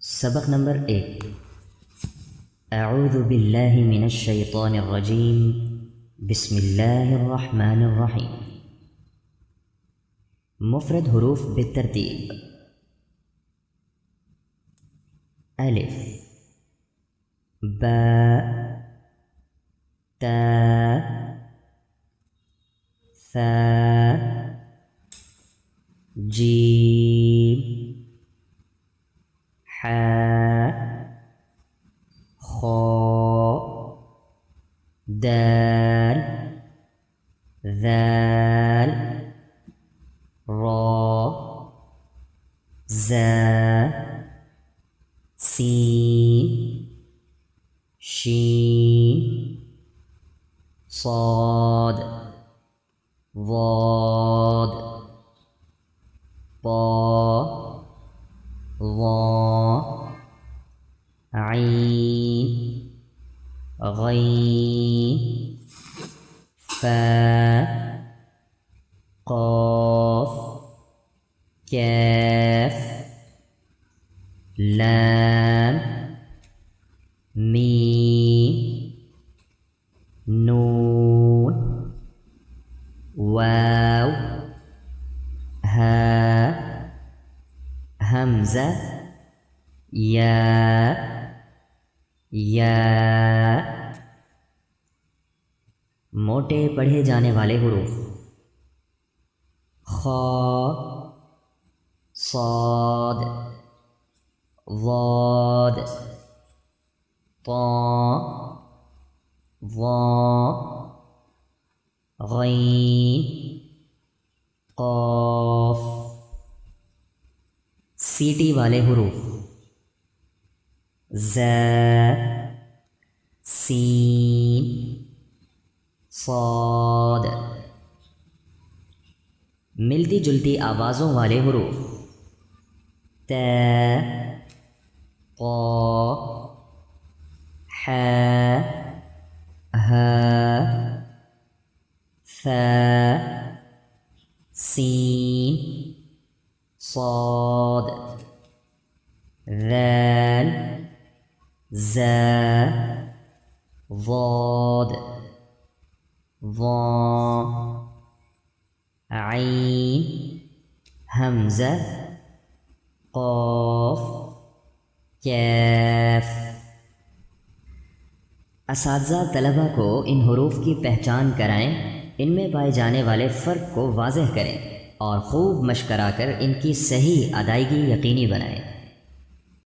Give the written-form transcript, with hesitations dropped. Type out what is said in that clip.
سبق نمبر 1 اعوذ باللہ من الشیطان الرجیم بسم اللہ الرحمن الرحیم۔ مفرد حروف بالترتیب: الف، با، تا، ثا، جیم، حاء، خاء، دال، ذال، را، زا، سین، شین، صاد، ضاد، طا، ظا، عین، غین، فا، قاف، کاف، لام، میم، نون، واو، ہا، حمزہ، یا، موٹے پڑھے جانے والے حروف: خا، صاد، ضاد، طا، ظا، غین، قاف۔ سیٹی والے حروف: زا، سین، صاد۔ ملتی جلتی آوازوں والے حروف: تا، قا، حا، ہا، ثا، سین، صاد، ذال، زا، ضاد، ظا، عین، حمزہ، قاف، کاف۔ اساتذہ طلبہ کو ان حروف کی پہچان کرائیں، ان میں پائے جانے والے فرق کو واضح کریں اور خوب مشق کرا کر ان کی صحیح ادائیگی یقینی بنائیں۔